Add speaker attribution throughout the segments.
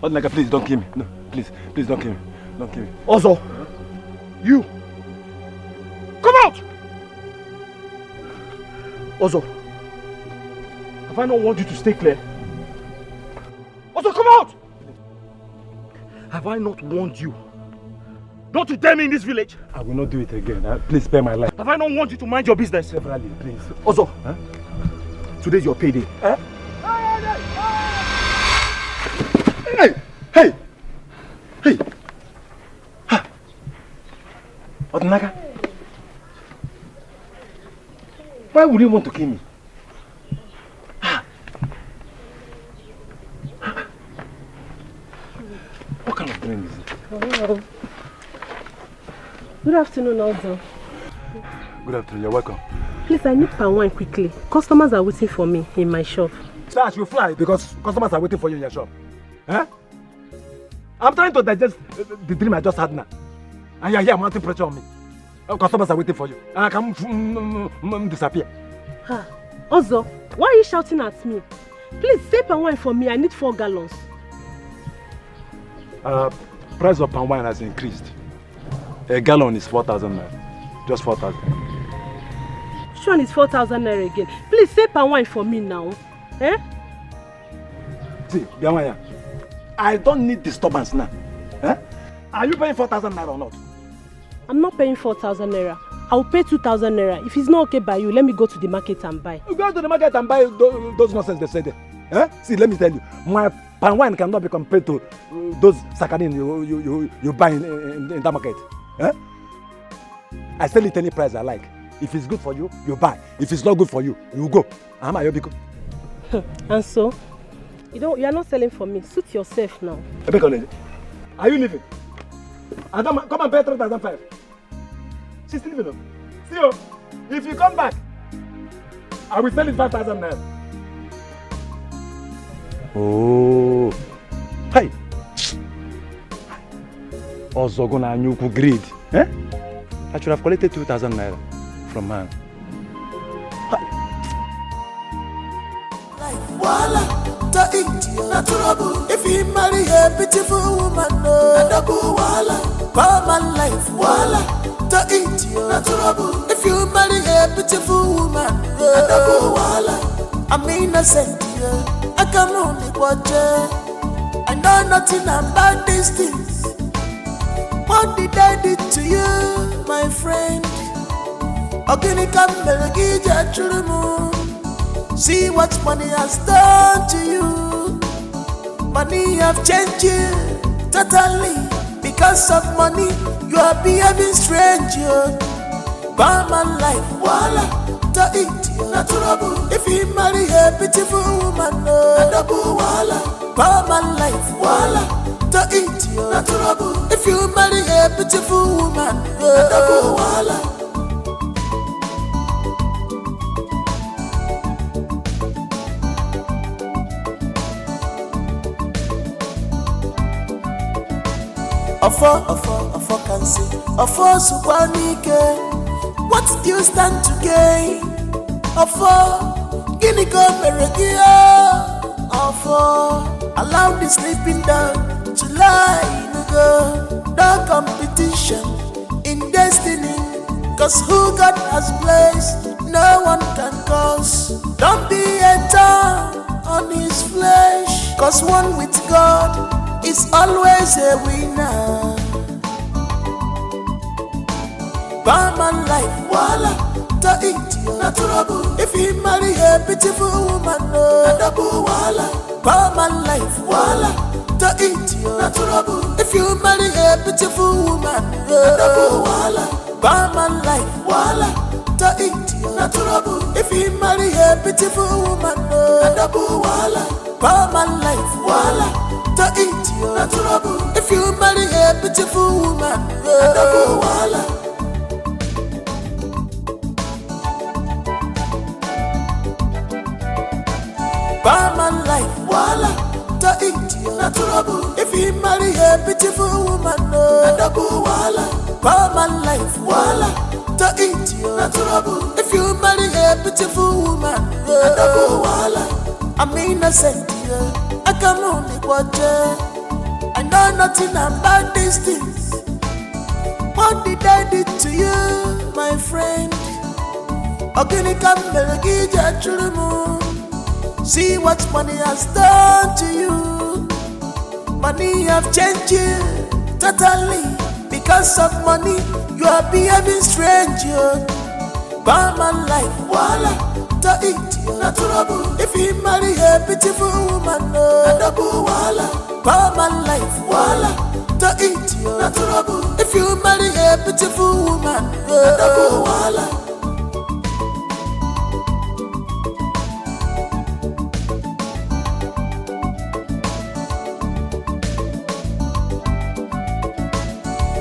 Speaker 1: Odnaga, please don't kill me. No, please don't kill me. Don't kill me.
Speaker 2: Ozo, you, come out! Ozo, have I not warned you to stay clear? Ozo, come out! Have I not warned you not to dare me in this village?
Speaker 1: I will not do it again. Please spare my life.
Speaker 2: Have I not warned you to mind your business?
Speaker 1: Severally, please.
Speaker 2: Ozo, today's your payday. Hey!
Speaker 1: Odnaga, why would you want to kill me? What kind of dream is it?
Speaker 3: Oh. Good afternoon, Ozo.
Speaker 1: Good afternoon, you're welcome.
Speaker 3: Please, I need palm wine quickly. Customers are waiting for me in my shop.
Speaker 1: Sir, you fly because customers are waiting for you in your shop. Huh? I'm trying to digest the dream I just had now. And you're here mounting pressure on me. Customers are waiting for you. And I can disappear.
Speaker 3: Ozo, why are you shouting at me? Please, say palm wine for me. I need 4 gallons.
Speaker 1: Price of palm wine has increased. A gallon is 4,000 naira. Just 4,000.
Speaker 3: Which one is 4,000 naira again? Please, say palm wine for me now. Eh?
Speaker 1: See, Biamaya, I don't need disturbance now. Eh? Are you paying 4,000 naira or not?
Speaker 3: I'm not paying 4,000 naira. I'll pay 2,000 naira. If it's not okay by you, let me go to the market and buy.
Speaker 1: You go to the market and buy those nonsense they say there. Eh? See, let me tell you, my palm wine cannot be compared to those saccharin you buy in that market. Eh? I sell it any price I like. If it's good for you, you buy. If it's not good for you, you go.
Speaker 3: And so? You are not selling for me. Suit yourself now.
Speaker 1: Are you leaving? Come and pay 3,500. She's still leaving. See you. If you come back, I will sell it 5,000 naira. Oh. Hey. Ozogona Nyuku greed. Eh? I should have collected 2,000 naira from man.
Speaker 4: To India, not trouble. If you marry a beautiful woman, no double wala. Palm life, wala. To India, not trouble. If you marry a beautiful woman, no double wala. I'm innocent, I can only watch her. I know nothing about these things. What did I do to you, my friend? Organic Melgija Chulumu. See what money has done to you. Money have changed you totally. Because of money, you are behaving strange. Barman life, wala, to India, not trouble. If you marry a beautiful woman, no double wala. Barman life, wala, to India, not trouble. If you marry a beautiful woman, no double wala. Ofo can say, Ofo Subanike. What do you stand to gain? Ofo, Guinea go Meregia. Ofo, allow the sleeping dog to lie in go. No competition in destiny. Cause who God has placed, no one can cause. Don't be a thorn on his flesh. Cause one with God is always a winner. Barman life, wala, to India, not trouble. If you marry a beautiful woman, no double wala. Barman life, wala, to India, not trouble. If you marry a beautiful woman, no double wala. Barman life, wala, to India, not trouble. If you marry a beautiful woman, no double wala. for my life, voila. To eat you, not trouble. If you marry a beautiful woman, voila. For my life, voila. To eat you, not trouble. If you marry a beautiful woman, voila. For my life, voila. To eat you, not trouble. If you marry a beautiful woman, voila. I'm innocent, I can only watch her. I know nothing about these things. What did I do to you, my friend? See what money has done to you. Money have changed you totally. Because of money, you are behaving strange. By my life, voila. To eat you, not trouble. If you marry a beautiful woman, voila. By my life, voila. To eat you, not trouble. If you marry a beautiful woman, voila.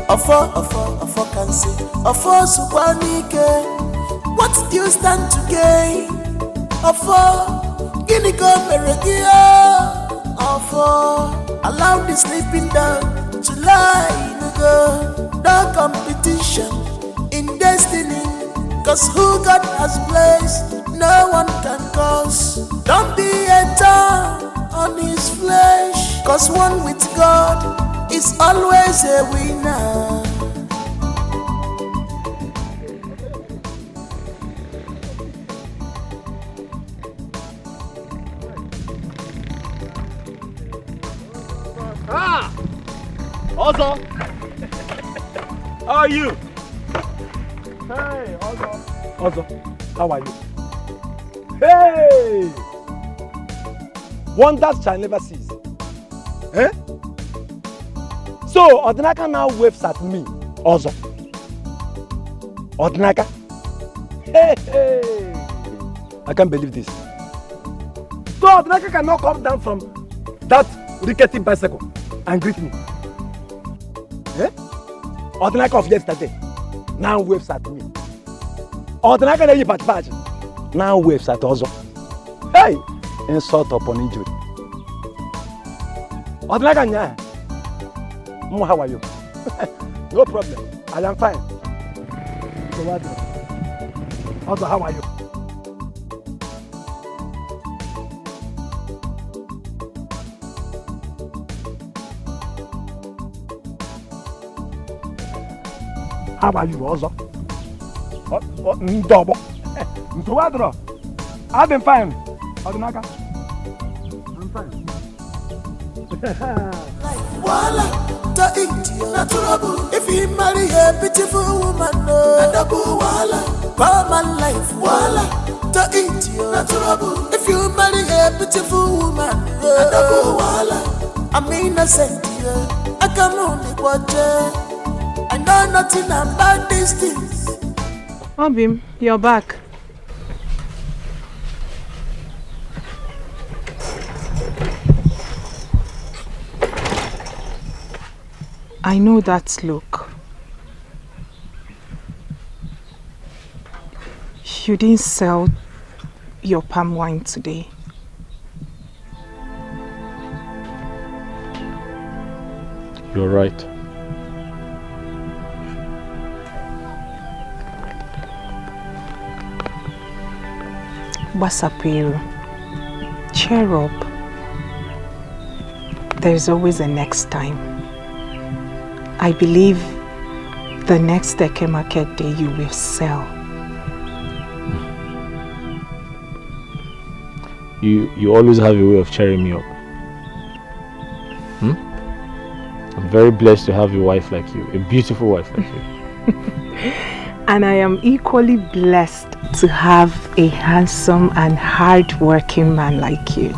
Speaker 4: Ofo can say, Ofo Subanike. What do you stand to gain? Ofo, Guinea go Meregia. Ofo, allow the sleeping dog to lie in the go. No competition in destiny. Cause who God has placed, no one can cause. Don't be a thorn on his flesh. Cause one with God is always a winner.
Speaker 2: Ozo! How are you? Hey, Ozo.
Speaker 1: Ozo, how are you? Hey! Wonders shall never cease. Eh? So, Odinaka now waves at me, Ozo. Odinaka? Hey, hey! I can't believe this. So, Odinaka cannot come down from that rickety bicycle and greet me. Eh? Odinaka of yesterday now waves at me. Odinaka na patch now waves at Ozo. Hey! Insult upon injury. Odinaka nya. How are you? No problem. I am fine. So what? Ozo, how are you? How are you, Ozo? Double. So what? I've been fine. Odinaka. I'm fine.
Speaker 4: Voila, to eat you, not trouble. If you marry a beautiful woman, voila. For my life, voila, to eat you, not trouble. If you marry a beautiful woman, voila. I'm innocent, I can only watch her. I know nothing about these things.
Speaker 3: Obim, you're back. I know that look. You didn't sell your palm wine today.
Speaker 2: You're right.
Speaker 5: Wasapiro, cheer up. There's always a next time. I believe the next Eke market day you will sell.
Speaker 2: You always have a way of cheering me up. I'm very blessed to have a wife like you, a beautiful wife like you.
Speaker 5: And I am equally blessed to have a handsome and hard-working man like you.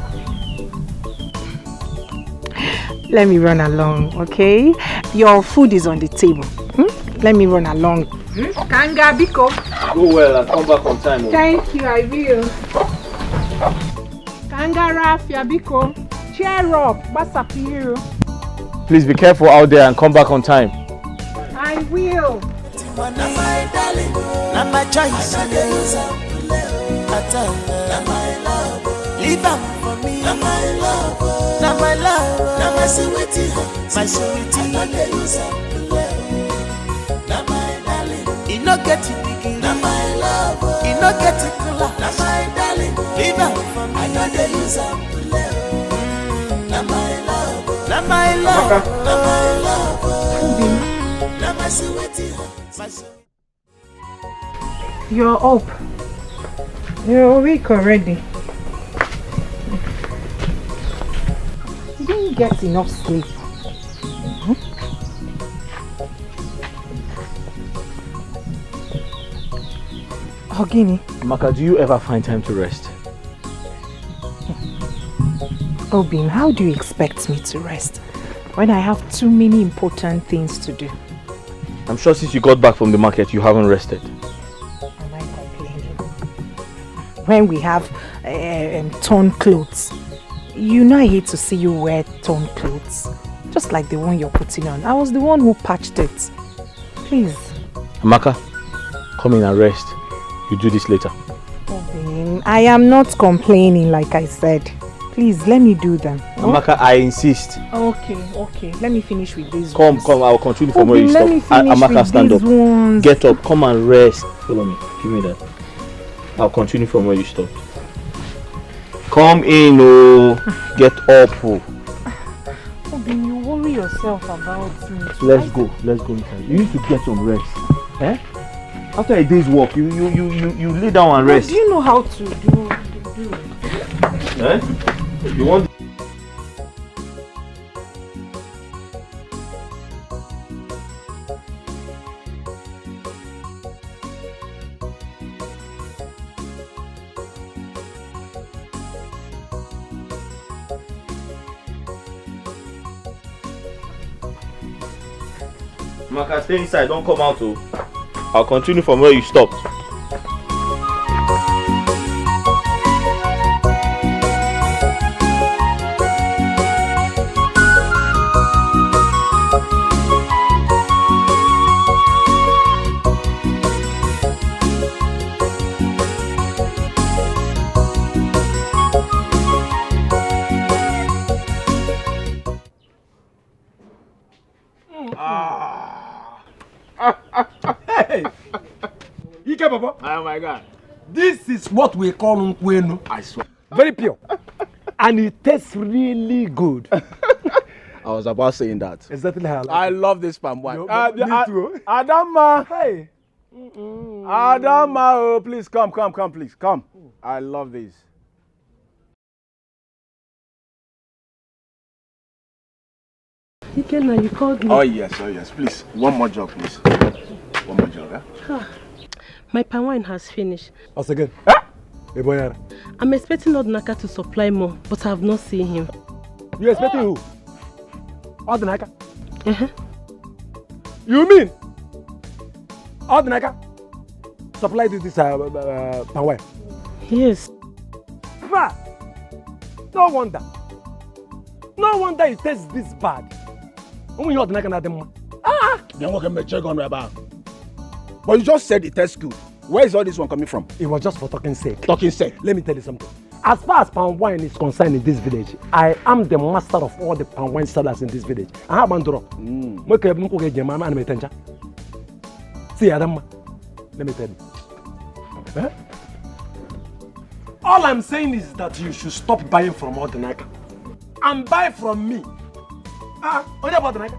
Speaker 5: Let me run along, okay? Your food is on the table. Let me run along. Kanga Biko.
Speaker 2: Go well and come back on time.
Speaker 5: Thank you, I will. Kanga. Kangara Fiabiko, cheer up, Basapiru.
Speaker 2: Please be careful out there and come back on time.
Speaker 5: I will.
Speaker 4: My darling, na my choice. Na my love, leave am for me. Na my love, na my love, na my sweetie, my sweetie. Na my darling, he no get it big. Na my love, he no get it cooler. Na my darling, leave am for me. I know they use am. Na my love, na my love, na my love, na my sweetie, my sweetie.
Speaker 5: You're up. You're awake already. You didn't get enough sleep. Ogini.
Speaker 2: Maka, do you ever find time to rest?
Speaker 5: Obim, how do you expect me to rest when I have too many important things to do?
Speaker 2: I'm sure since you got back from the market, you haven't rested.
Speaker 5: Am I complaining? When we have torn clothes, you know I hate to see you wear torn clothes. Just like the one you're putting on. I was the one who patched it. Please.
Speaker 2: Amaka, come in and rest. You do this later.
Speaker 5: Obim, I am not complaining like I said. Please, let me do them.
Speaker 2: Amaka, I insist.
Speaker 5: Okay. Let me finish with these
Speaker 2: Come,
Speaker 5: ones.
Speaker 2: I'll continue from where you stop. Amaka, stand up.
Speaker 5: Ones.
Speaker 2: Get up, come and rest. Follow me, give me that. I'll continue from where you stopped. Come in, oh. Get up, oh.
Speaker 5: Obim, you worry yourself about me.
Speaker 2: Let's go inside. You need to get some rest. Eh? After a day's work, you lay down and rest.
Speaker 5: Do you know how to do it?
Speaker 2: Eh? You want? Maka, stay inside, don't come out, oh. I'll continue from where you stopped.
Speaker 1: Hey! Ike Papa.
Speaker 2: Oh my God.
Speaker 1: This is what we call nkwenu.
Speaker 2: I swear.
Speaker 1: Very pure. And it tastes really good.
Speaker 6: I was about saying that.
Speaker 1: Exactly how
Speaker 6: I love this palm wine.
Speaker 1: Me too.
Speaker 6: Adama.
Speaker 1: Hey.
Speaker 6: Adama, oh, please come, please. Come. I love this.
Speaker 3: Ikenna, you called me.
Speaker 6: Oh yes, please. One more jug, please. One more jug, eh?
Speaker 3: My palm wine has finished.
Speaker 1: Us again. Huh? Hey, boy.
Speaker 3: I'm expecting Odinaka to supply more, but I have not seen him.
Speaker 1: You expecting who? Odinaka?
Speaker 3: Uh-huh.
Speaker 1: You mean Odinaka supplied you this palm wine?
Speaker 3: Yes.
Speaker 1: No wonder it tastes this bad. When you Odinaka na dem.
Speaker 6: Then what can we check on about? But you just said it tastes good. Where is all this one coming from?
Speaker 1: It was just for talking sake.
Speaker 6: Talking sake.
Speaker 1: Let me tell you something. As far as palm wine is concerned in this village, I am the master of all the palm wine sellers in this village. I have Banduro. See, Adam, let me tell you. Eh? All I'm saying is that you should stop buying from Odinaka and buy from me. What about Odinaka?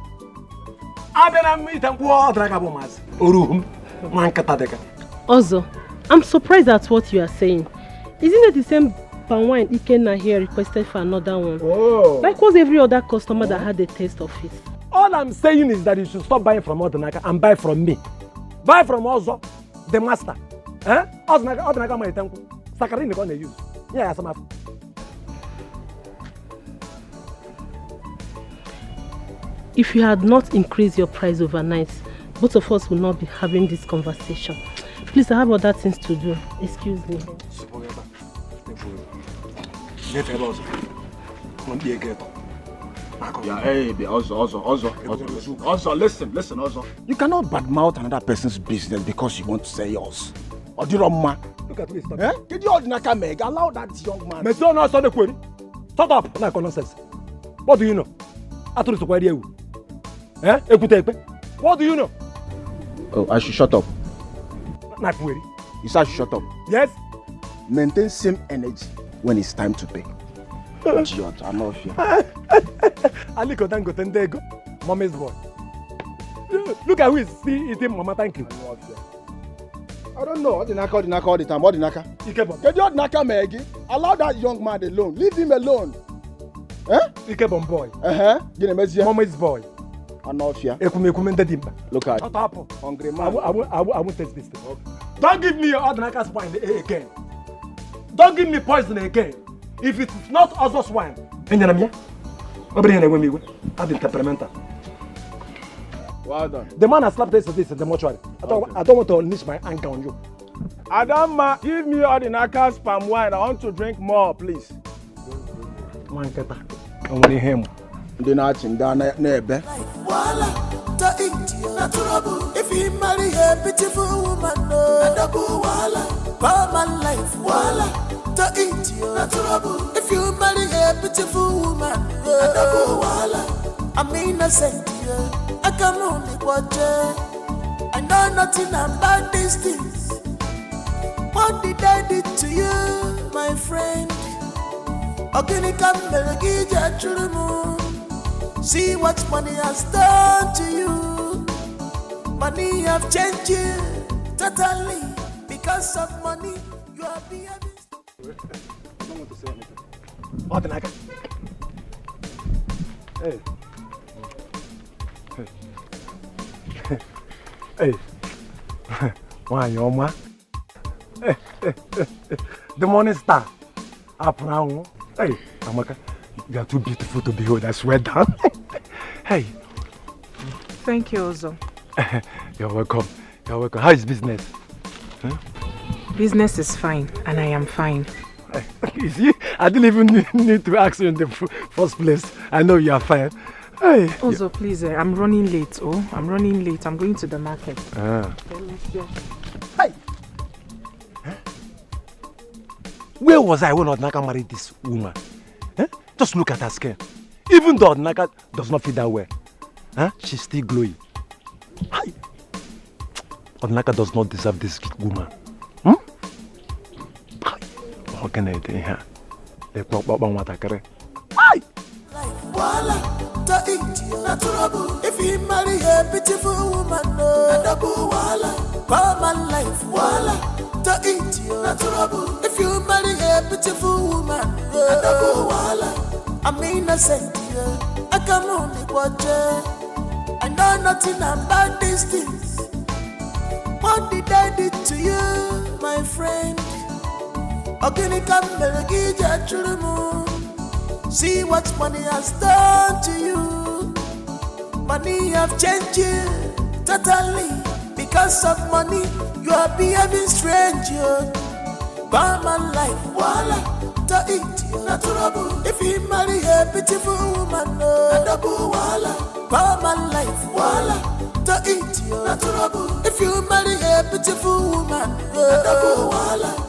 Speaker 3: Also, I'm surprised at what you are saying. Isn't it the same palm wine Ikenna here requested for another one?
Speaker 1: Oh.
Speaker 3: Like was every other customer that had a taste of it.
Speaker 1: All I'm saying is that you should stop buying from Odinaka and buy from me. Buy from Ozo, the master. Eh? Odinaka my tanku. Sakarini gonna use. Yeah, some.
Speaker 3: If you had not increased your price overnight, both of us would not be having this conversation. Please, I have other things to do. Excuse me.
Speaker 1: Get a boss. Don't be a ghetto.
Speaker 6: Yeah, hey, also, listen, also. You cannot badmouth another person's business because you want to say yours. Or do you man?
Speaker 1: Look at me.
Speaker 6: Eh? Did you ordinary meg allow that young man?
Speaker 1: Me don't know the query. Shut up. Like nonsense. What do you know? I told you to query you. Eh? What do you know?
Speaker 6: Oh, I should shut up.
Speaker 1: Not query.
Speaker 6: You said I should shut up.
Speaker 1: Yes.
Speaker 6: Maintain same energy when it's time to pay. Idiot, I'm not here.
Speaker 1: Aliko Dango Tendego, Mommy's boy. Look at who is still eating Mama, thank you.
Speaker 6: I don't know. What the naka all the time? What the naka? Get your naka Maggie. Allow that young man alone. Leave him alone. Eh?
Speaker 1: Ikebon boy.
Speaker 6: Mommy's
Speaker 1: boy.
Speaker 6: I'm not here.
Speaker 1: Look
Speaker 6: at
Speaker 1: shut up.
Speaker 6: Hungry man.
Speaker 1: I won't taste this thing. Okay. Don't give me your other naka spine again. Don't give me poison again. If it is not other swine, I'll be temperamental.
Speaker 6: Well done.
Speaker 1: The man has slapped this in the mortuary. I don't want to unleash my anger on you.
Speaker 6: Adama, give me all the Naka's palm wine. I want to drink more, please.
Speaker 1: Man, get I want to hear him.
Speaker 6: Do not in Dana Nebe.
Speaker 4: If you marry a beautiful woman, no, life, voila. To eat you, if you marry a beautiful woman, I'm innocent, I can only watch her. I know nothing about these things. What did I do to you, my friend? See what money has done to you. Money have changed you totally. Because of money, you are behaving.
Speaker 1: I don't want to say anything. What the naka? Hey. Hey. Why, your man? The morning star. Up now. Hey, Amaka, you are too beautiful to behold. I swear down. Hey.
Speaker 5: Thank you, Ozo.
Speaker 1: You're welcome. You're welcome. How is business? Huh?
Speaker 5: Business is fine, and I am fine.
Speaker 1: You see, I didn't even need to ask you in the first place. I know you are fine. Hey.
Speaker 5: Ozo, please, I'm running late. Oh, I'm running late. I'm going to the market.
Speaker 1: Hey. Huh? Where was I when Odnaka married this woman? Huh? Just look at her skin. Even though Odnaka does not fit that well, huh? She's still glowing. Hi. Odnaka does not deserve this woman. What can I do here? They pop up on what I carry. Hi!
Speaker 4: If you marry a beautiful woman, if you marry a beautiful woman, I'm innocent, I can only watch her. I know nothing about these things. What did I do to you, my friend? See what money has done to you. Money have changed you totally. Because of money, you are behaving strange. Barman life, voila, to eat you. If you marry a beautiful woman, Barman life, voila, to eat you. If you marry a beautiful woman, voila.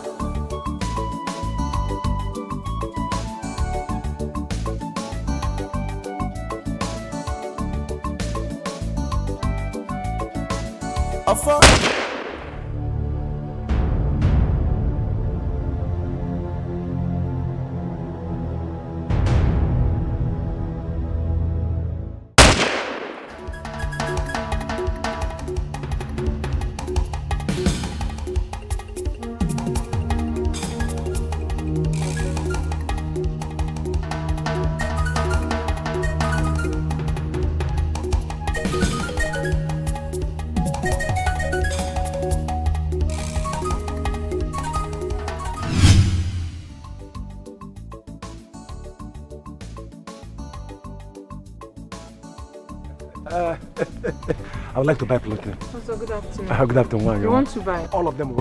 Speaker 1: I would like to buy clothing.
Speaker 5: Also, good afternoon.
Speaker 1: Good afternoon.
Speaker 5: You want to buy?
Speaker 1: All of them.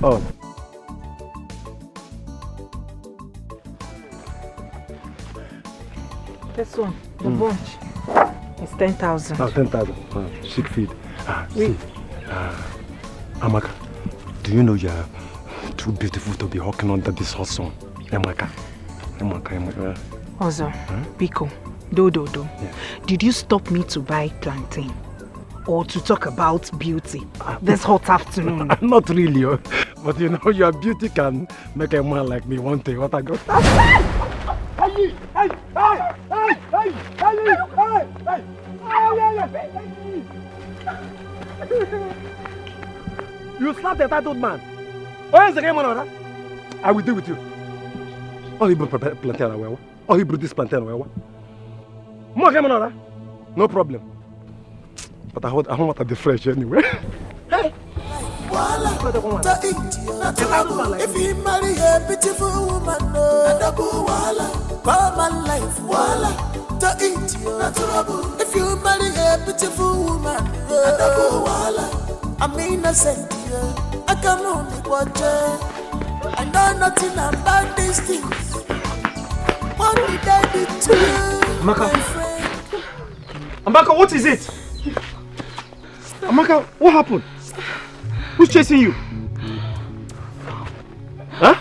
Speaker 1: Oh.
Speaker 5: This one, the bunch. It's 10,000.
Speaker 1: 10,000. Chic feed. See, Amaka, do you know you're too beautiful to be hawking under this hot sun? Amaka.
Speaker 5: Ozo, Biko, Do. Yeah. Did you stop me to buy plantain? Or to talk about beauty this hot afternoon?
Speaker 1: Not really, but you know your beauty can make a man like me want to. What I got? You slapped a tattooed man. Where is the game on? I will deal with you. Oh, he brought plantain away. Oh, he brought this plantain away. More game on. No problem. But I don't want to be fresh anyway. Hey!
Speaker 4: If you marry a beautiful woman, common life, to eat you. If you marry a beautiful woman, I'm innocent. I can only watch her. I know nothing about these things. What did I do to you,
Speaker 2: Amaka.
Speaker 4: my friend?
Speaker 2: Amaka, what is it? Amaka, what happened? Who's chasing you? Huh?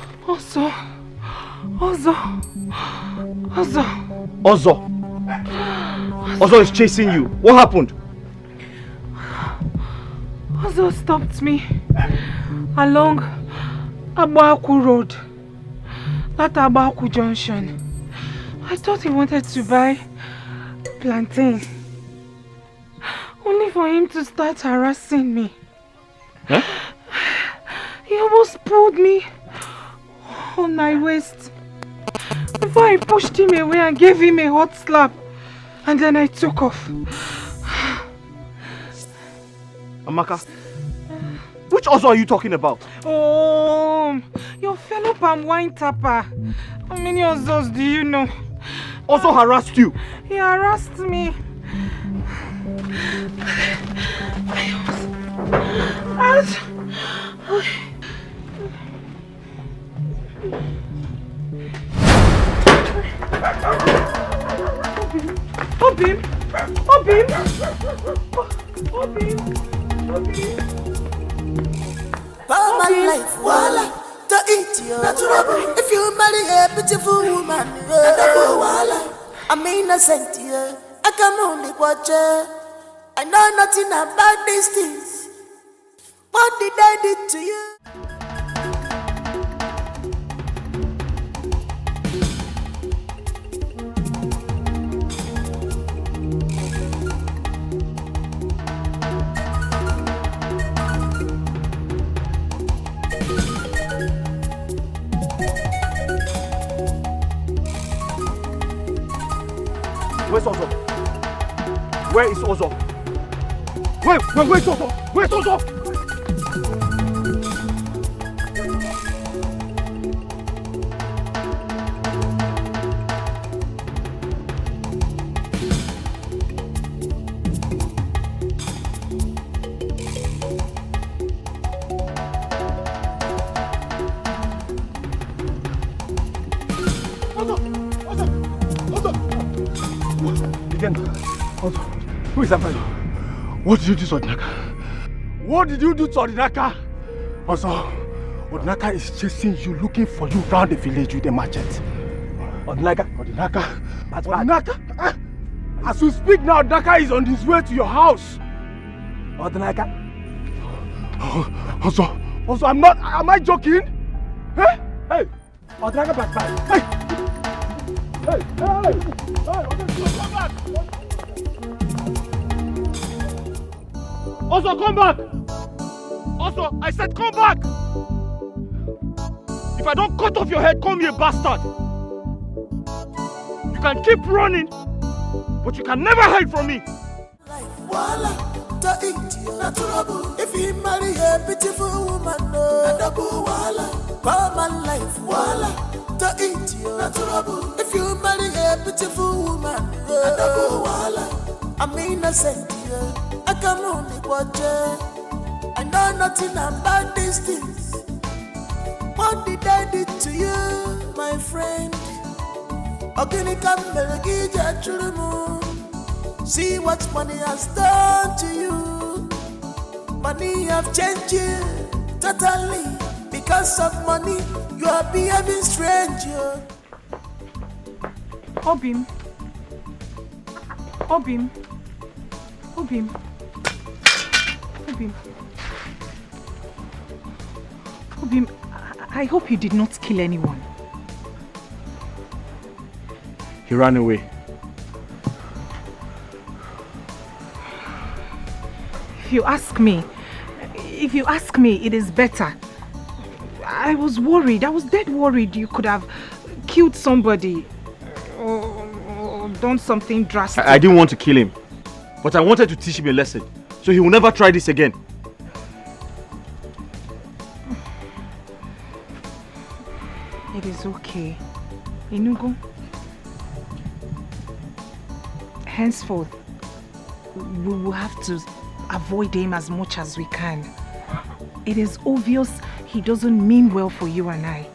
Speaker 2: Ozo is chasing you. What happened?
Speaker 5: Ozo stopped me along Abaku Road. That Abaku Junction. I thought he wanted to buy plantain. Only for him to start harassing me.
Speaker 2: Huh?
Speaker 5: He almost pulled me on my waist before I pushed him away and gave him a hot slap. And then I took off.
Speaker 2: Amaka, which Ozo are you talking about?
Speaker 5: Oh, your fellow palm wine tapper. How many Ozos do you know?
Speaker 2: Ozo harassed you?
Speaker 5: He harassed me. Obim!
Speaker 4: Common life, to eat you. If you marry a beautiful woman, I'm innocent. I can only watch her. I know nothing about these things. What did I do to you?
Speaker 2: Where's Ozo? Where is Ozo? Where's Ozo? Where's Ozo?
Speaker 1: Who is after you?
Speaker 6: What did you do to Odinaka?
Speaker 1: What did you do to Odinaka?
Speaker 6: Also, Odinaka is chasing you, looking for you around the village with a machete.
Speaker 1: Odinaka?
Speaker 6: Odinaka? As we speak now, Odinaka is on his way to your house.
Speaker 1: Odinaka?
Speaker 6: Also, am I joking?
Speaker 1: Hey! Odinaka back. Hey! Odinaka, come back!
Speaker 2: Ozo, come back! Ozo, I said come back! If I don't cut off your head, call me a bastard! You can keep running, but you can never hide from me!
Speaker 4: If you marry a beautiful woman, common life, to eat you. If you marry a beautiful woman, I'm innocent. I can only watch her. I know nothing about these things. What did I do to you, my friend? See what money has done to you. Money have changed you totally. Because of money, you are behaving strange.
Speaker 5: Obim. I hope you did not kill anyone.
Speaker 2: He ran away.
Speaker 5: If you ask me, it is better. I was worried. I was dead worried you could have killed somebody or done something drastic.
Speaker 2: I didn't want to kill him, but I wanted to teach him a lesson, so he will never try this again.
Speaker 5: It is okay. Inugo, henceforth, we will have to avoid him as much as we can. It is obvious he doesn't mean well for you and I.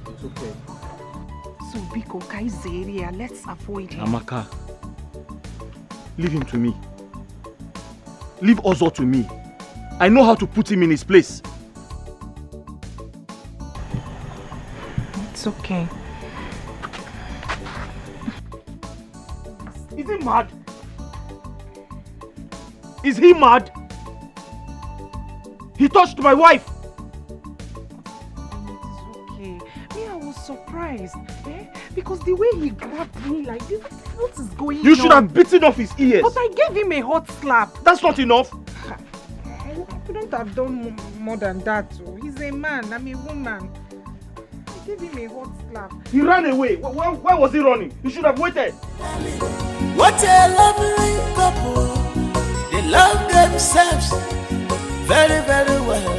Speaker 2: It's okay.
Speaker 5: So, Biko, Kaizeria, let's avoid him.
Speaker 2: Amaka, leave him to me. Leave Ozo to me. I know how to put him in his place.
Speaker 5: It's okay.
Speaker 2: Is he mad? Is he mad? He touched my wife.
Speaker 5: It's okay. Me, I was surprised. Because the way he grabbed me like this, what is going on?
Speaker 2: You should have bitten off his ears.
Speaker 5: But I gave him a hot slap.
Speaker 2: That's not enough.
Speaker 5: I couldn't have done more than that. He's a man, I'm a woman. I gave him a hot slap.
Speaker 2: He ran away. Why was he running? He should have waited.
Speaker 4: What a lovely couple. They love themselves very, very well.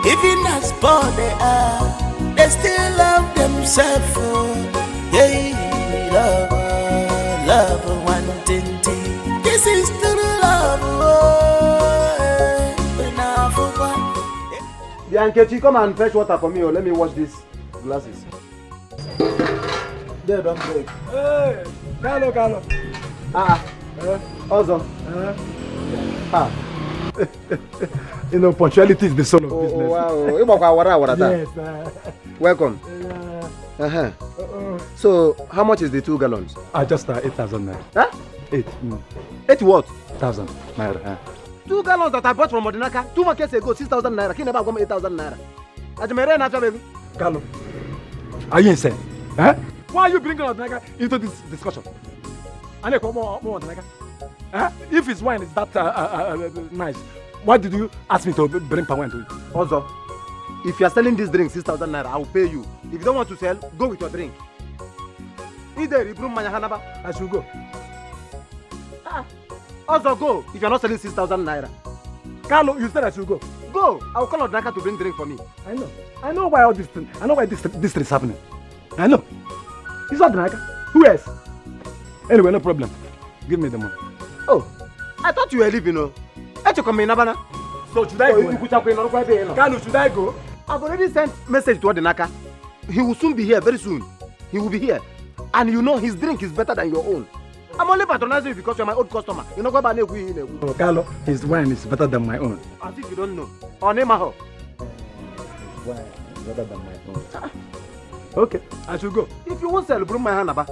Speaker 4: Even as poor they are, they still love themselves. Hey, love, one thing. This is true love.
Speaker 7: Bianchechi, come and fetch water for me, or let me wash these glasses. There, don't break.
Speaker 1: Hey, Carlo.
Speaker 7: Also.
Speaker 1: You know, punctuality is the soul of business.
Speaker 7: Wow.
Speaker 1: Yes.
Speaker 7: Welcome. So, how much is the 2 gallons?
Speaker 1: Just 8,000 naira.
Speaker 7: Huh?
Speaker 1: 8
Speaker 7: what?
Speaker 1: 1,000 naira.
Speaker 7: 2 gallons that I bought from Modinaka 2 months ago, 6,000 naira. Can never come 8,000 naira. Ajimere na baby.
Speaker 1: Carlo, are you insane? Huh? Why are you bringing Odinaka into this discussion? If his wine is that nice, why did you ask me to bring palm wine to it?
Speaker 7: Also, if you are selling this drink 6,000 naira, I will pay you. If you don't want to sell, go with your drink. Either you bring Hanaba,
Speaker 1: I should go.
Speaker 7: Also go if you are not selling 6,000 naira.
Speaker 1: Carlo, you said I should go.
Speaker 7: Go. I will call Odinaka to bring drink for me.
Speaker 1: I know why all this thing. I know why this thing is happening. I know. It's not Odinaka. Who else? Anyway, no problem. Give me the money.
Speaker 7: Oh, I thought you were leaving. So
Speaker 1: should I go? Carlo, should I go?
Speaker 7: I've already sent message to Odinaka. He will soon be here, very soon. He will be here. And you know his drink is better than your own. I'm only patronizing you because you're my old customer. You know what about
Speaker 1: Oh, Carlo, his wine is better than my own.
Speaker 7: As if you don't know. Onemaho.
Speaker 1: His wine is better than my own. Okay, I should go.
Speaker 7: If you won't sell, bring my hand about.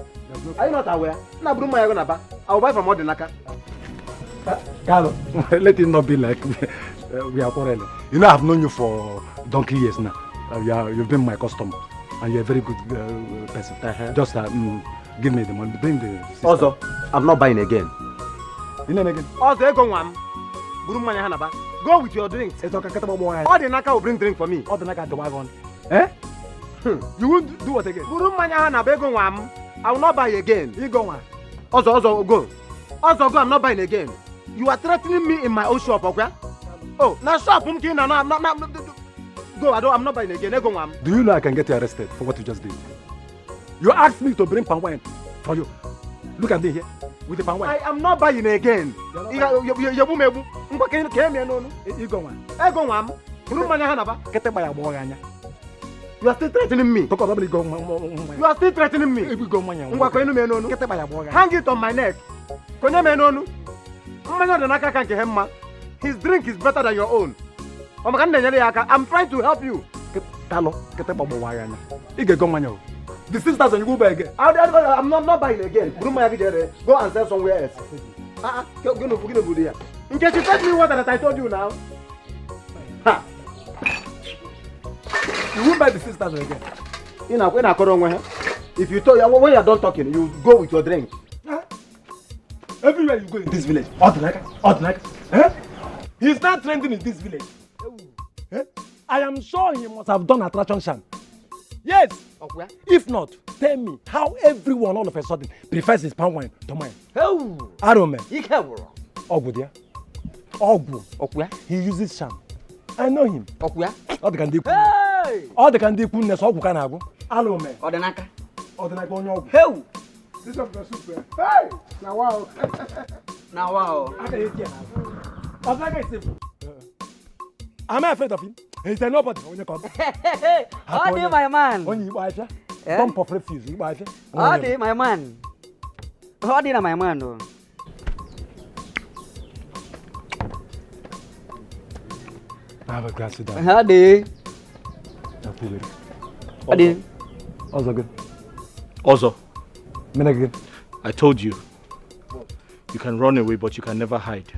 Speaker 7: Are you not aware? Now bring my hand about. I will buy from Odinaka.
Speaker 1: Carlo, let it not be like we are quarreling. You know, I've known you for donkey years now. You've been my customer, and you're a very good person. Just give me the money. Bring the system.
Speaker 7: Also, I'm not buying again.
Speaker 1: You know again?
Speaker 7: Also, go with your drinks. Odinaka will bring drink for me.
Speaker 1: Odinaka the wagon. Eh? You won't do what again?
Speaker 7: I will not buy again.
Speaker 1: You go on.
Speaker 7: Also, go. Also, go. I'm not buying again. You are threatening me in my own shop, okay? Oh, now shop. Go. I'm not buying again.
Speaker 1: Do you know I can get you arrested for what you just did? You asked me to bring palm wine for you. Look at me here. with the palm wine.
Speaker 7: I am not buying again. You go
Speaker 1: one.
Speaker 7: You are still threatening me. You are still threatening me. Hang it on my neck. His drink is better than your own. I'm trying to help you.
Speaker 1: The sisters and you go back again.
Speaker 7: I'm not buying again. Go and sell somewhere else. In case you tell me what I told you now. Ha.
Speaker 1: You won't buy the sisters again.
Speaker 7: If you talk, when you are done talking, you go with your drink.
Speaker 1: Everywhere you go in this village, he's not trending in this village. I am sure he must have done attraction sham. Yes. If not, tell me how everyone all of a sudden prefers his palm wine to mine. I don't know. He uses sham. I know him. All the can do. All the can do.
Speaker 8: This is the super. Hey! Now wow.
Speaker 9: Now wow.
Speaker 1: Am I afraid of him? He's a nobody when you come.
Speaker 9: How do my man?
Speaker 1: When you buy dump of refuse, you buy
Speaker 9: how do my man? How do my man?
Speaker 1: Have a glass of that.
Speaker 9: How do?
Speaker 1: Also good.
Speaker 2: Also,
Speaker 1: I
Speaker 2: told you, you can run away, but you can never hide.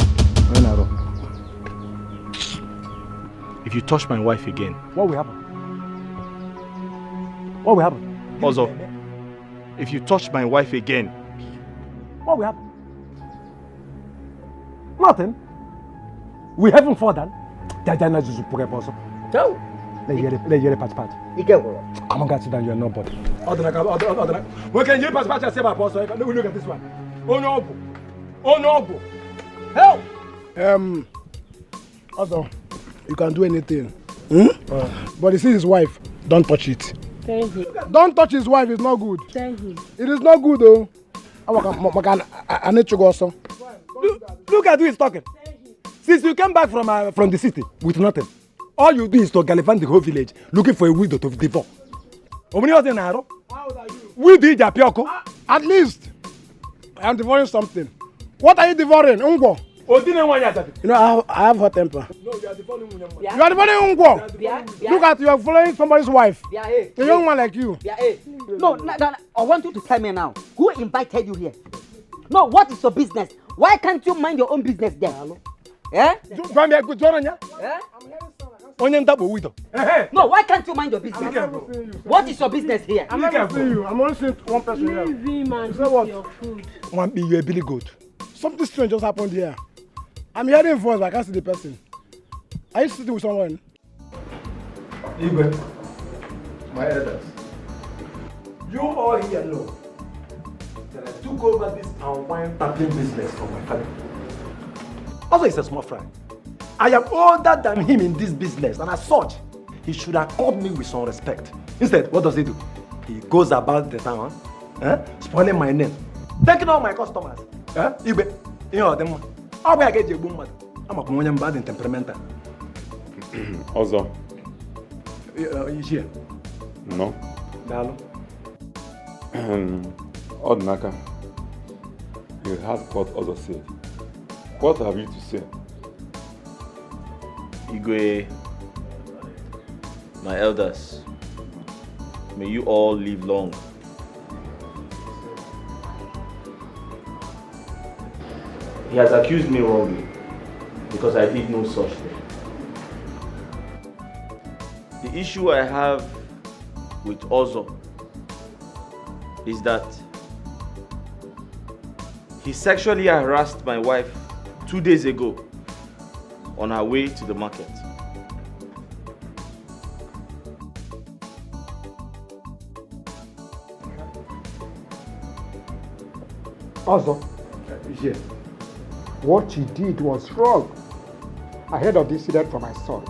Speaker 2: If you touch my wife again,
Speaker 1: what will happen? What will happen?
Speaker 2: Also, if you touch my wife again,
Speaker 1: what will happen? Nothing. We haven't fallen. Come on, guys, sit down. You're nobody. Where can you pass by and say my boss? Look at this one. Oh no! Oh no! Help!
Speaker 8: Also, you can do anything. But you see his wife, don't touch it.
Speaker 3: Thank you.
Speaker 8: Don't touch his wife, it's not good.
Speaker 3: Thank you.
Speaker 8: It is not good though. I need to go also.
Speaker 1: Look at who is talking. Since you came back from the city with nothing, all you do is to gallivant the whole village looking for a widow to divorce. How old are you? We did Japioko.
Speaker 8: At least I am devouring something. What are you devouring? Ungo. You know, I have hot temper.
Speaker 1: No, you are devouring Ungo.
Speaker 8: You are devouring Ungo. Look at you are following somebody's wife. A young man like you.
Speaker 9: No, I want you to tell me now. Who invited you here? No, what is your business? Why can't you mind your own business there? Eh?
Speaker 1: No,
Speaker 9: why can't you mind your business? What is your business here?
Speaker 8: I'm not seeing you. I'm only seeing one person here.
Speaker 3: Leave him and
Speaker 8: So what?
Speaker 3: your food.
Speaker 1: you're a billy goat.
Speaker 8: Something strange just happened here. I'm hearing voice, but I can't see the person. Are you sitting with someone?
Speaker 1: Ubah, my elders, you all here know that I took over this wine tapping business from my father. Also, he's a small fry. I am older than him in this business, and as such, he should have called me with some respect. Instead, what does he do? He goes about the town, spoiling my name, taking all my customers. Ubah, you know them. How will I get you boom? I'm a communion bad and temperamental.
Speaker 10: Also.
Speaker 1: Is here?
Speaker 10: No.
Speaker 1: Dalo.
Speaker 10: Odnaka, you heard what others said. What have you to say?
Speaker 11: Igwe, my elders, may you all live long. He has accused me wrongly because I did no such thing. The issue I have with Ozo is that he sexually harassed my wife 2 days ago on her way to the market.
Speaker 8: Also, yes, what she did was wrong. I heard of this incident from my son,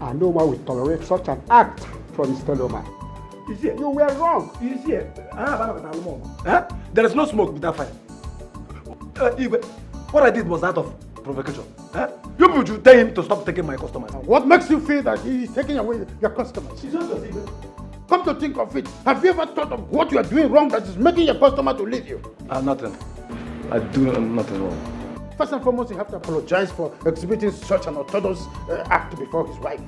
Speaker 8: and no one will tolerate such an act from his fellow man. You were wrong.
Speaker 1: There is no smoke without fire. Igwe, what I did was out of provocation. You people should tell him to stop taking my customers.
Speaker 8: What makes you feel that he is taking away your customers? Come to think of it, have you ever thought of what you are doing wrong that is making your customer to leave you?
Speaker 1: Nothing. I do nothing wrong.
Speaker 8: First and foremost, you have to apologize for exhibiting such an orthodox act before his wife.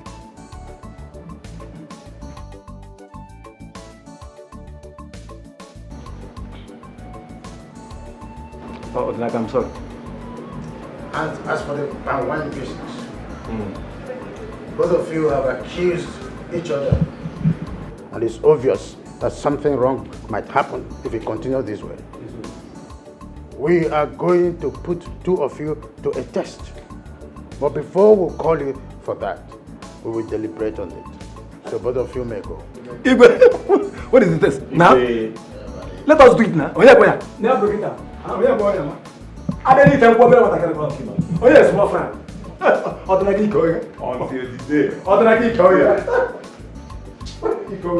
Speaker 1: Oh, like I'm sorry.
Speaker 8: And as for the palm wine business, both of you have accused each other. And it's obvious that something wrong might happen if you continue this way. We are going to put two of you to a test. But before we call you for that, we will deliberate on it. So both of you may go.
Speaker 1: Igwe, what is the test? Now? Let us do it now. Oh yeah, boy. Now break it down. Oh yeah, boy. I don't need to go what I can about him. Oh yes, my friend. Automatically go.
Speaker 10: Until the day.
Speaker 1: Automatically go. You go.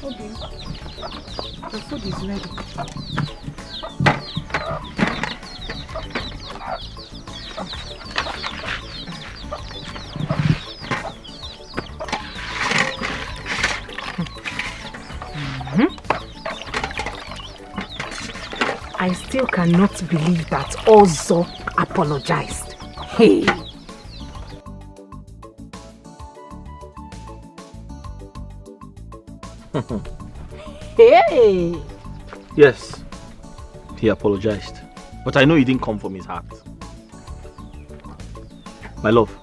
Speaker 5: Okay. The food is ready. I still cannot believe that Ozo apologized. Hey! Hey!
Speaker 11: Yes, he apologized. But I know he didn't come from his heart. My love,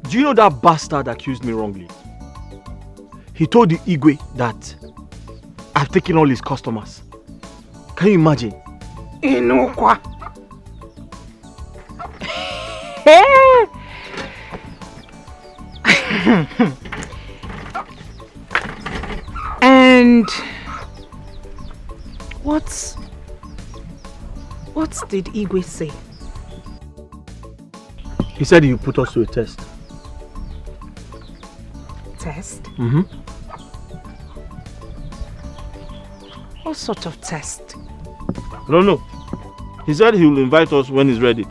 Speaker 11: do you know that bastard accused me wrongly? He told the Igwe that I've taken all his customers. Can you imagine?
Speaker 5: Inukwa. Hey! And what did Igwe say?
Speaker 11: He said he would put us to a test.
Speaker 5: Test?
Speaker 11: Mm-hmm.
Speaker 5: What sort of test?
Speaker 11: I don't know. He said he will invite us when he's ready.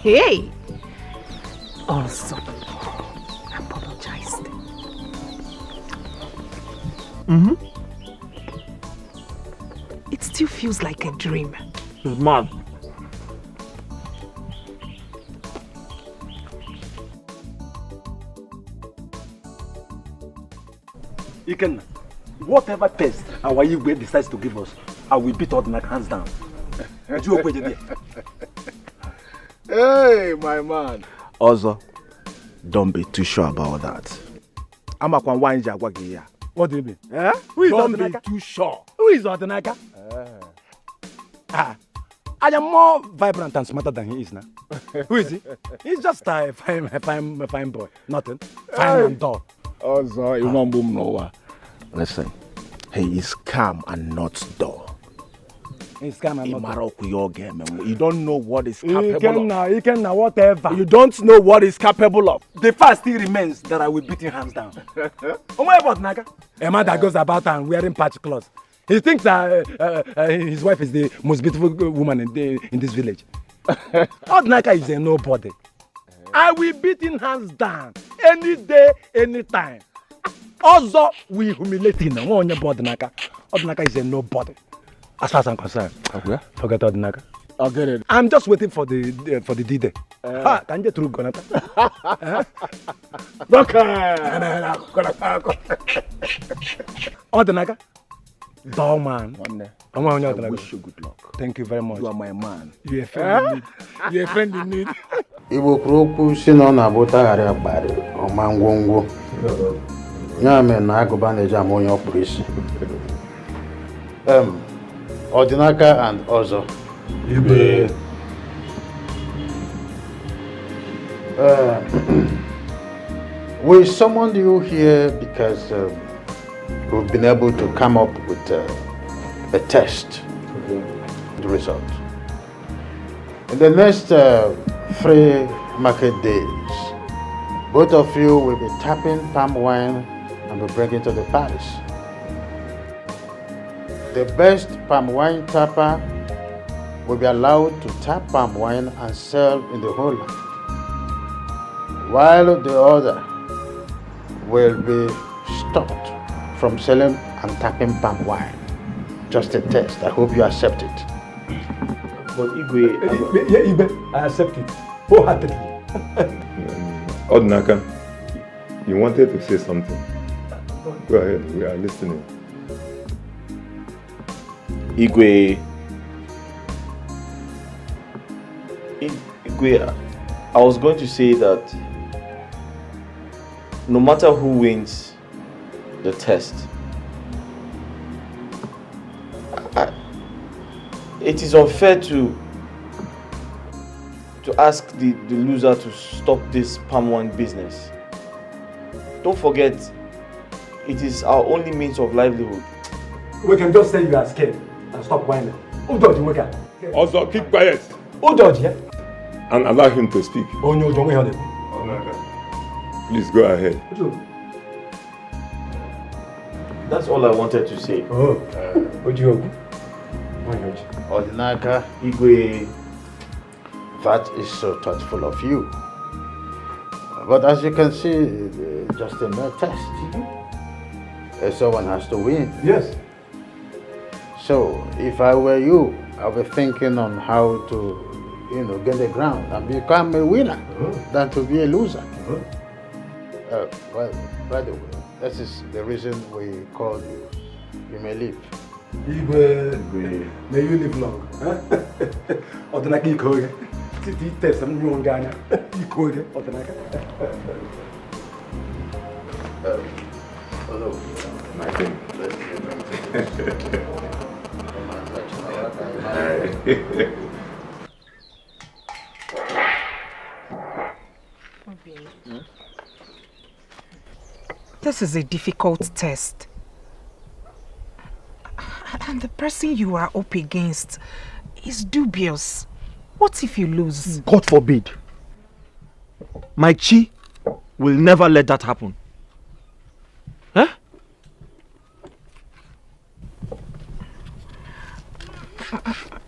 Speaker 5: Hey! Also apologized.
Speaker 11: Mm-hmm.
Speaker 5: It still feels like a dream.
Speaker 11: He's mad.
Speaker 1: Iken, whatever test our Igwe decides to give us, I will beat Ordinary hands down.
Speaker 6: Hey, my man. Also, don't be too sure about that. I'm a one here.
Speaker 1: What do you mean?
Speaker 6: Who is
Speaker 1: Don't
Speaker 6: be too sure.
Speaker 1: Who is Ordinaka? I am more vibrant and smarter than he is now. Who is he? He's just a fine boy. Nothing. Fine and dull.
Speaker 6: Also, you won't boom nowhere. Listen, he is calm and not dull.
Speaker 1: He's calm and not dull.
Speaker 6: You don't know what he's capable of.
Speaker 1: He can whatever.
Speaker 6: You don't know what he's capable of.
Speaker 1: The fact still remains that I will beat him hands down. What about Naga? A man that goes about and wearing patch clothes. He thinks his wife is the most beautiful woman in this village. Naga is a nobody. I will beat him hands down any day, anytime. Also, we humiliate him. Ordinaka is a nobody. As far as I'm concerned, forget Ordinaka.
Speaker 6: I'll get it.
Speaker 1: I'm just waiting for the D-Day. Can you through Gonata? Ordinaka? Dull man.
Speaker 6: I wish you good luck.
Speaker 1: Thank you very much.
Speaker 6: You are my man.
Speaker 1: You're a friend in need. You're a friend in need.
Speaker 8: Igbo kwuru okwu si na ọ na-abụtagharị akparị ọma ngwongwo. Ya mere na agụba na-eji ama onye ọkpụrụ isi. Ordinaka and Ozo.
Speaker 1: Igwe.
Speaker 8: We summoned you here because we've been able to come up with a test. The result. In the next 3
Speaker 12: market days. Both of you will be tapping palm wine and be bringing to the palace. The best palm wine tapper will be allowed to tap palm wine and sell in the whole land, while the other will be stopped from selling and tapping palm wine. Just a test. I hope you accept it.
Speaker 11: But Igwe...
Speaker 1: Yeah, Igwe, I accept it wholeheartedly.
Speaker 10: Odnaka, you wanted to say something. Go ahead, we are listening.
Speaker 11: Igwe, I was going to say that no matter who wins the test, it is unfair to ask the loser to stop this palm wine business. Don't forget, it is our only means of livelihood.
Speaker 1: We can just say you are scared and stop whining. Who does you again?
Speaker 10: Also, keep quiet.
Speaker 1: Who does you?
Speaker 10: And allow him to speak.
Speaker 1: Oh no, don't hear them.
Speaker 10: Please go ahead.
Speaker 11: That's all I wanted to say.
Speaker 1: What you
Speaker 12: Odnaka,
Speaker 11: Igwe,
Speaker 12: that is so thoughtful of you. But as you can see, just a mere test. Someone has to win.
Speaker 1: Yes.
Speaker 12: So, if I were you, I would be thinking on how to, get the ground and become a winner than to be a loser. Well, by the way, that is the reason we called you. You may leave.
Speaker 1: Igwe, may you live long. Odnaka Ikoge. Titi test some new Ghana. Ikoge, Odnaka.
Speaker 12: Hello.
Speaker 10: My thing.
Speaker 5: This is a difficult test. And the person you are up against is dubious. What if you lose?
Speaker 11: God forbid. My Chi will never let that happen. Huh?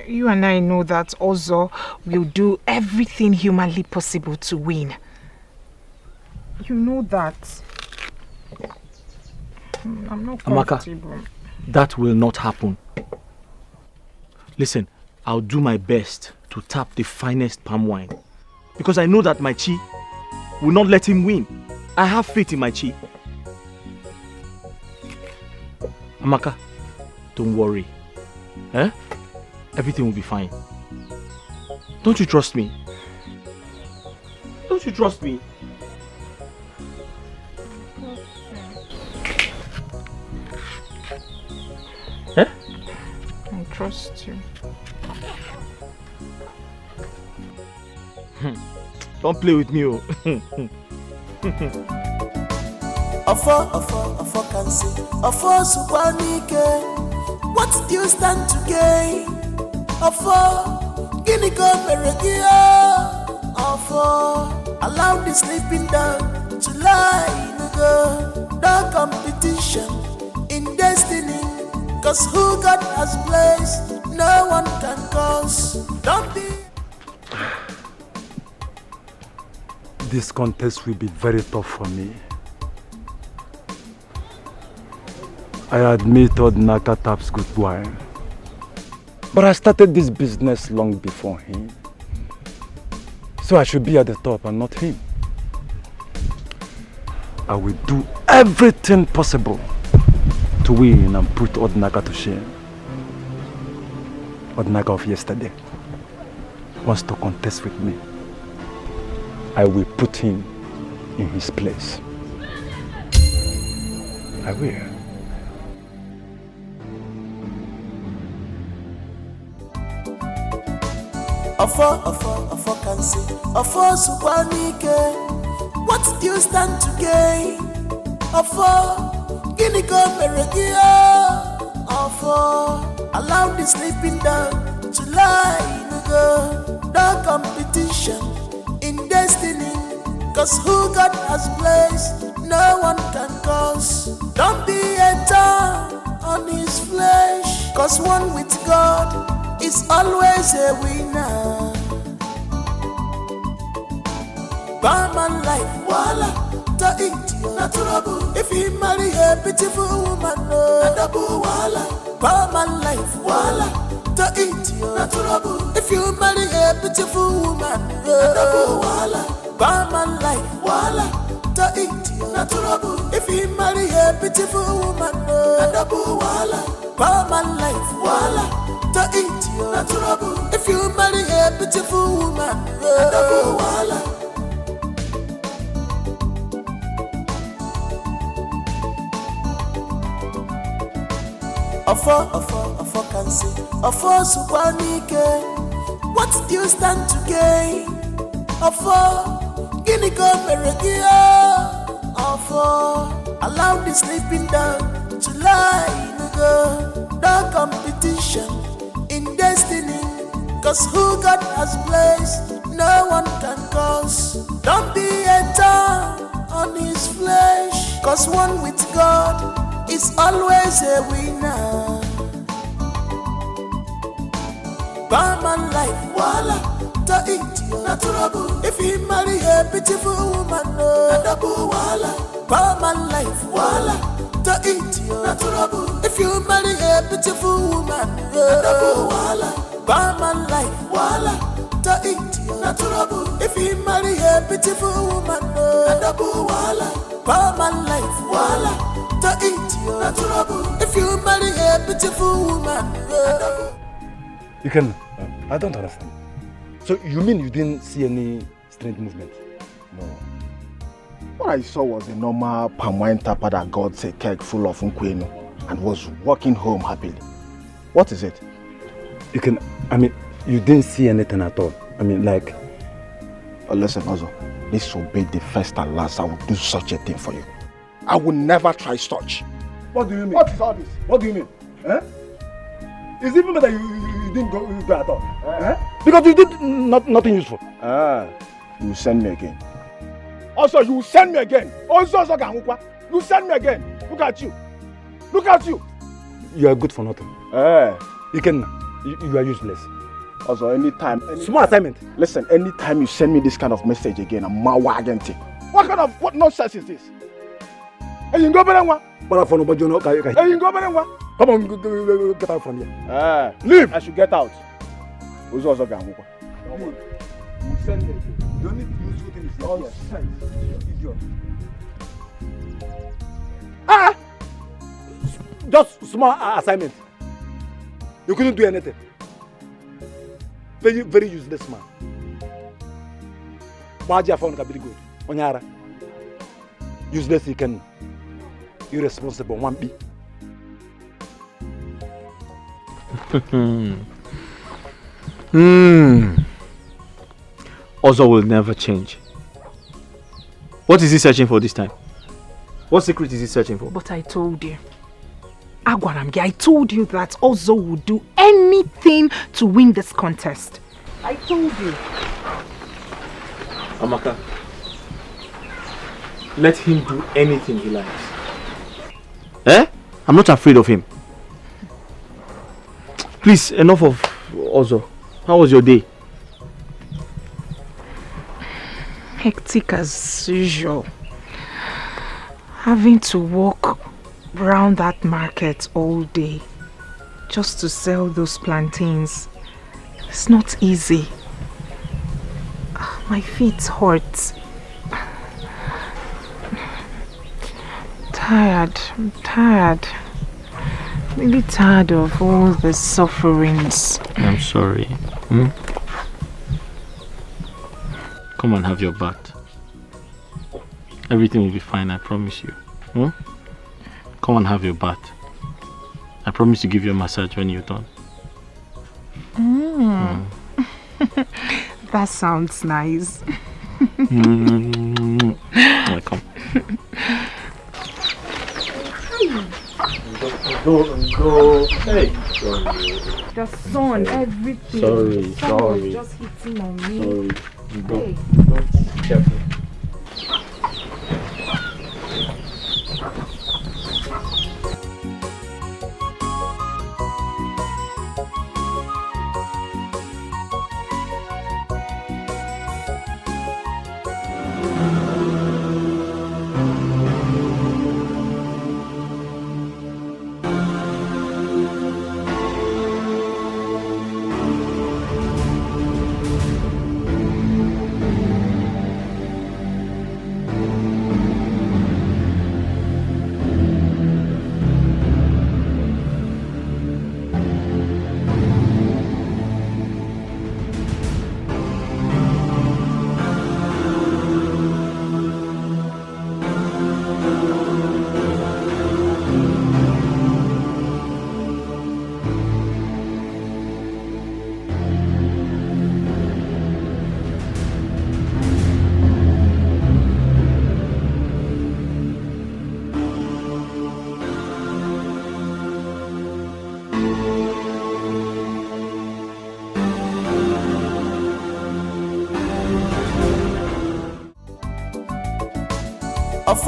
Speaker 5: You and I know that Ozo will do everything humanly possible to win. You know that. I'm not comfortable.
Speaker 11: Amaka, that will not happen. Listen, I'll do my best to tap the finest palm wine. Because I know that my Chi will not let him win. I have faith in my Chi. Amaka, don't worry. Eh? Everything will be fine. Don't you trust me? Don't you trust me? Eh?
Speaker 5: I trust you.
Speaker 11: Don't play with me, oh.
Speaker 4: Afo can say, Afo Subanike, what do you stand to gain? Afo, Guinea go Meregia. Afo, allow the sleeping dog to lie in the no competition in destiny. Cause who God has placed, no one can cause. Don't be.
Speaker 1: This contest will be very tough for me. I admit Odnaka taps good wine. But I started this business long before him. So I should be at the top and not him. I will do everything possible to win and put Odnaka to shame. Odnaka of yesterday wants to contest with me. I will put him in his place. I will.
Speaker 4: Afo can say, Afo Subanike, what do you stand to gain? Afo, Guinea go Meregia. Afo, allow the sleeping dog to lie in the no competition in the destiny. Cause who God has placed, no one can cause. Don't be a thorn on his flesh. Cause one with God is always a winner. Barman life, voila, to eat you, not trouble. If you marry a beautiful woman, no, double voila. Barman life, voila, to eat you, not trouble. If you marry a beautiful woman, no, double voila. Barman life, voila, to eat you, not trouble. If you marry a beautiful woman, no, double voila. Barman life, voila, to eat you, not trouble. If you marry a beautiful woman, no, double voila. Ofo can say, Ofo Subanike, what do you stand to gain? Ofo, Guinea go Meregia. Ofo, allow the sleeping dog to lie in go. No competition in destiny, cause who God has placed, no one can cause. Don't be a thorn on his flesh, cause one with God is always a winner. Barman life, voila, to eat you, not trouble. If you marry a beautiful woman, no, double voila. Barman life, voila, to eat you, not trouble. If you marry a beautiful woman, no, double voila. Barman life, voila, to eat you, not trouble. If you marry a beautiful woman, no, double voila. Barman life, voila, to eat you, not trouble. If you marry a beautiful woman, no.
Speaker 1: You can. I don't understand. So you mean you didn't see any strange movement?
Speaker 6: No. What I saw was a normal palm wine tapper that got a keg full of unkwenu and was walking home happily. What is it?
Speaker 1: You can. I mean, you didn't see anything at all. I mean, like.
Speaker 6: Listen, Ozo. This will be the first and last I will do such a thing for you. I will never try such.
Speaker 1: What do you mean?
Speaker 6: What is all this?
Speaker 1: What do you mean? Eh? It's even better you didn't go at all. Eh? Because you did nothing useful.
Speaker 6: You will send me again. Also, you will send me again. Also, you send me again. Look at you. Look at you.
Speaker 1: You are good for nothing. You are useless.
Speaker 6: Also, anytime.
Speaker 1: Small assignment.
Speaker 6: Listen, anytime you send me this kind of message again, I'm mawagenti. What nonsense is this? Hey, you go better one.
Speaker 1: But for nobody, you know.
Speaker 6: Hey, you go better one.
Speaker 1: Come on, get out from here.
Speaker 6: Leave. I should get out. Who's also going?
Speaker 1: You send me. You don't need to use what is nonsense. Idiot. Just small assignment. You couldn't do anything. Very, very useless man. Baja found very good. Onyara. Useless he can. Irresponsible one B.
Speaker 11: Ozo will never change. What is he searching for this time? What secret is he searching for?
Speaker 5: But I told you. Agwaramgi, I told you that Ozo would do anything to win this contest. I told you.
Speaker 11: Amaka, let him do anything he likes. I'm not afraid of him. Please, enough of Ozo. How was your day?
Speaker 5: Hectic as usual. Having to walk around that market all day just to sell those plantains. It's not easy. My feet hurt. I'm tired. Really tired of all the sufferings.
Speaker 11: I'm sorry. Come and have your bath. Everything will be fine, I promise you. Come and have your bath. I promise to give you a massage when you're done.
Speaker 5: That sounds nice.
Speaker 11: Welcome. Go. Hey.
Speaker 5: The sun, everything.
Speaker 11: Sorry.
Speaker 5: The sun was just hitting on me.
Speaker 11: Sorry. Go. Go. Careful.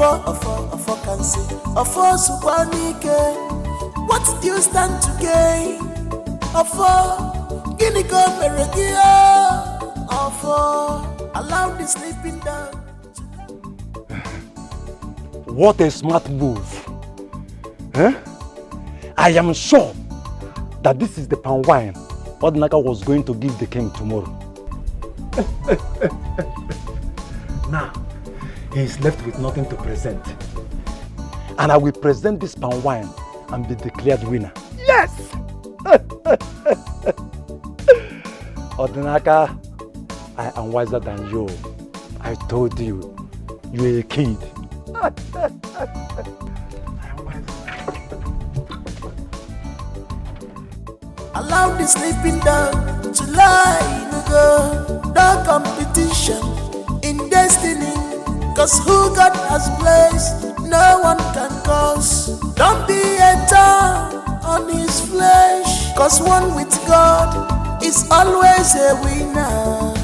Speaker 4: Ofo can say, Ofo Subanike, what do you stand to gain? Ofo, Guinea go Meregia, Ofo, allow the sleeping down.
Speaker 1: What a smart move. Huh? I am sure that this is the palm wine Odinaka was going to give the king tomorrow. Now, he is left with nothing to present. And I will present this palm wine and be declared winner. Yes! Odinaka, I am wiser than you. I told you, you are a kid.
Speaker 4: Allow the sleeping dog to lie in go. No competition in destiny. Cause who God has placed, no one can cause. Don't be a tar on his flesh. Cause one with God is always a winner.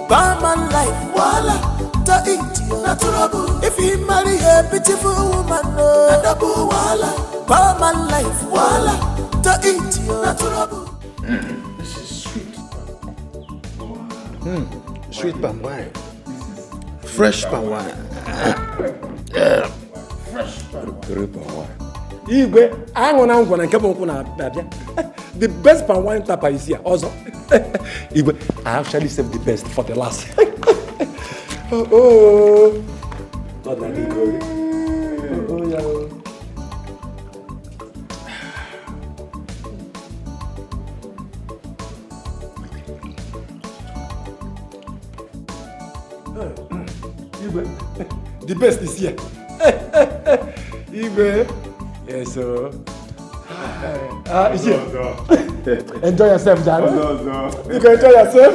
Speaker 4: Barman life, voila, to eat you, not trouble. If you marry a beautiful woman, no, double voila. Barman life, voila, to eat you, not trouble.
Speaker 12: This is sweet. Sweet palm wine. Fresh palm wine. Fresh palm wine.
Speaker 1: Igwe, the best palm wine tapper is here also. Igwe, I actually saved the best for the last. Oh. Not like Igwe. Oh, yeah. The best is here. Ubah. Yes, sir. It's here. Enjoy yourself, darling. You can enjoy yourself.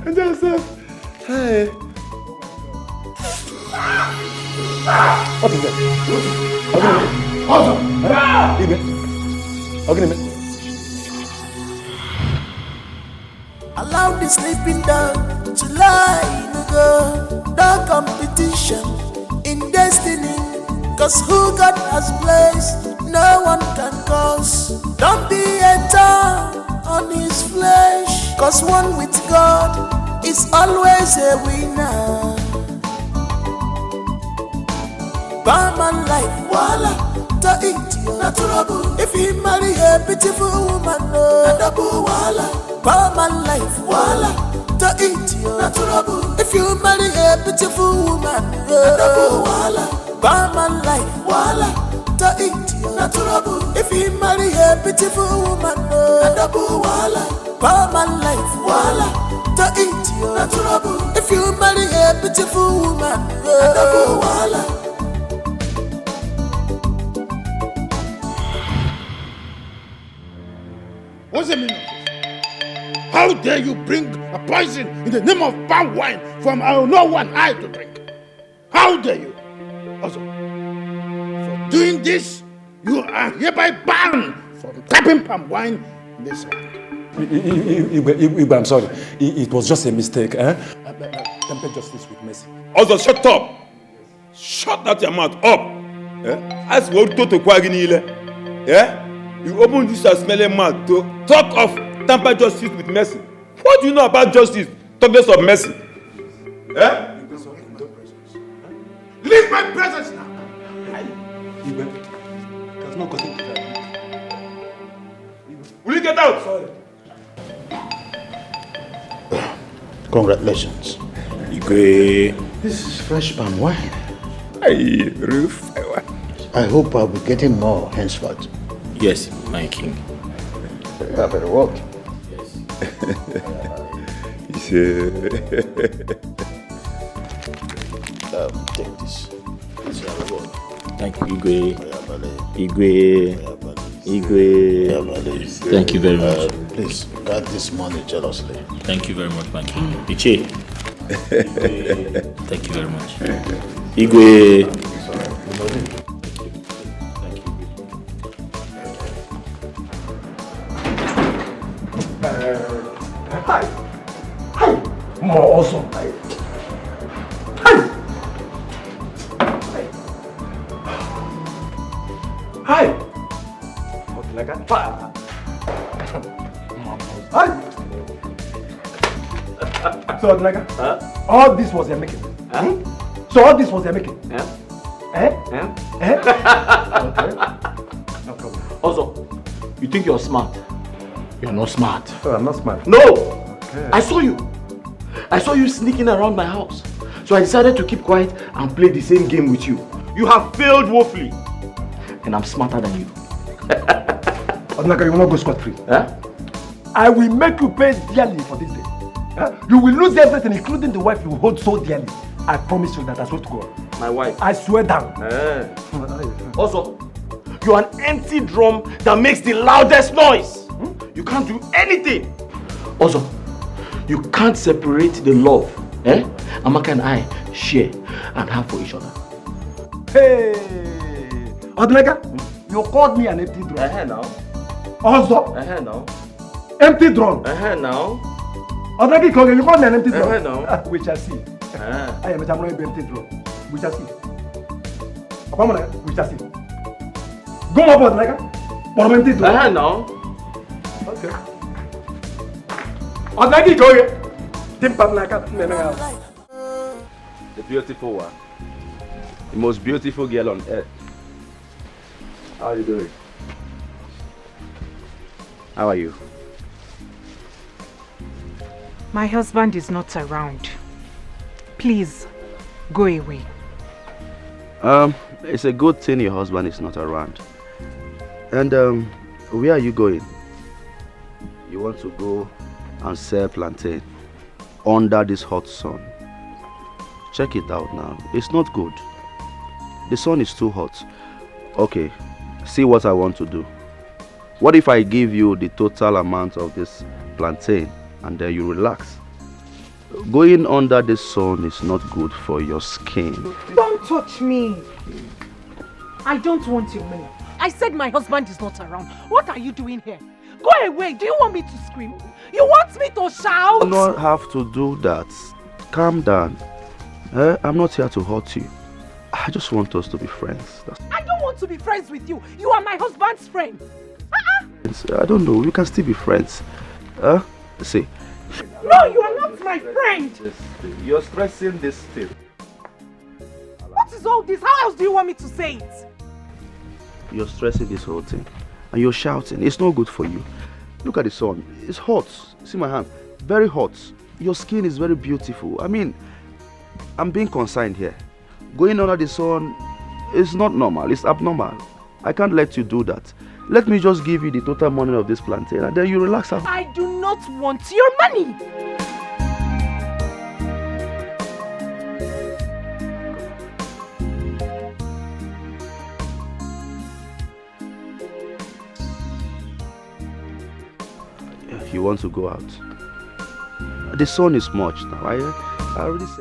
Speaker 1: Enjoy yourself. Hi. What is that?
Speaker 4: Allow the sleeping dog to lie in go. No competition in destiny. Cause who God has placed, no one can cause. Don't be a tar on his flesh. Cause one with God is always a winner. Barman life, voila, to eat you, not trouble. If you marry a beautiful woman, no, double voila. Barman life, voila, to eat you, not trouble. If you marry a beautiful woman, no, double voila. Barman life, voila, to eat you, not trouble. If you marry a beautiful woman, no, double voila. Barman life, voila, to eat you, not trouble. If you marry a beautiful woman, no, double voila.
Speaker 12: What's the meaning of this? How dare you bring a poison in the name of palm wine from I don't know one eye to drink? How dare you? Also, for doing this, you are hereby banned from tapping palm wine in this land.
Speaker 1: Ubah, I'm sorry. It was just a mistake. Temper justice with mercy.
Speaker 10: Also, shut up. Shut that your mouth up. As what to Quaginile. You open this smelling mouth to talk of temper justice with mercy. What do you know about justice? Talk less of mercy.
Speaker 12: Leave my presence now.
Speaker 1: Ubah, there's no cutting to that.
Speaker 10: Will you get out?
Speaker 1: Sorry.
Speaker 12: Congratulations.
Speaker 10: Igwe.
Speaker 12: This is fresh palm wine.
Speaker 10: Roof.
Speaker 12: I hope I'll be getting more henceforth.
Speaker 10: Yes, my king.
Speaker 12: You are very well.
Speaker 10: Yes.
Speaker 12: Take this. It's your reward.
Speaker 10: Thank you, Igwe. Thank you very much.
Speaker 12: Please guard this money jealously.
Speaker 10: Thank you very much, my king. Iche. Thank you very much. Igwe.
Speaker 1: Hi. More awesome. Hi. Hi. So, all this was your making. So all this was your making.
Speaker 11: Okay.
Speaker 1: No problem.
Speaker 11: Also, you think you're smart? You're not smart.
Speaker 1: Oh, I'm not smart.
Speaker 11: No!
Speaker 1: Okay.
Speaker 11: I saw you. I saw you sneaking around my house. So I decided to keep quiet and play the same game with you. You have failed woefully. And I'm smarter than you.
Speaker 1: Odinaka, you will not go scot-free.
Speaker 11: Huh?
Speaker 1: I will make you pay dearly for this day. You will lose everything, including the wife you hold so dearly. I promise you that. I swear to God.
Speaker 11: My wife?
Speaker 1: I swear down.
Speaker 11: Also, you're an empty drum that makes the loudest noise. You can't do anything. Also, you can't separate the love Amaka and I share and have for each other.
Speaker 1: Hey! Odinaka, you called me an empty drum.
Speaker 11: Now.
Speaker 1: Also?
Speaker 11: Now.
Speaker 1: Empty drum.
Speaker 11: Now.
Speaker 1: Odinaka, you called me an empty drum.
Speaker 11: Now.
Speaker 1: We shall see. I am a empty drum. We shall see. We shall see. Go up, Odinaka. For empty drum.
Speaker 11: Now.
Speaker 1: Okay. Odinaka, go here. The
Speaker 13: beautiful one. The most beautiful girl on earth. How are you doing? How are you?
Speaker 5: My husband is not around. Please, go away.
Speaker 13: It's a good thing your husband is not around. And where are you going? You want to go and sell plantain under this hot sun. Check it out now. It's not good. The sun is too hot. Okay, see what I want to do. What if I give you the total amount of this plantain and then you relax? Going under the sun is not good for your skin.
Speaker 5: Don't touch me. I don't want your money. I said my husband is not around. What are you doing here? Go away. Do you want me to scream? You want me to shout?
Speaker 13: You don't have to do that. Calm down. I'm not here to hurt you. I just want us to be friends.
Speaker 5: I don't want to be friends with you. You are my husband's friend.
Speaker 13: I don't know. We can still be friends. See.
Speaker 5: No, you are not my friend.
Speaker 13: You're stressing this still.
Speaker 5: What is all this? How else do you want me to say it?
Speaker 13: You're stressing this whole thing. And you're shouting. It's not good for you. Look at the sun. It's hot. See my hand. Very hot. Your skin is very beautiful. I mean, I'm being concerned here. Going under the sun is not normal. It's abnormal. I can't let you do that. Let me just give you the total money of this plantain and then you relax.
Speaker 5: I do not want your money.
Speaker 13: If you want to go out. The sun is much now. I already said.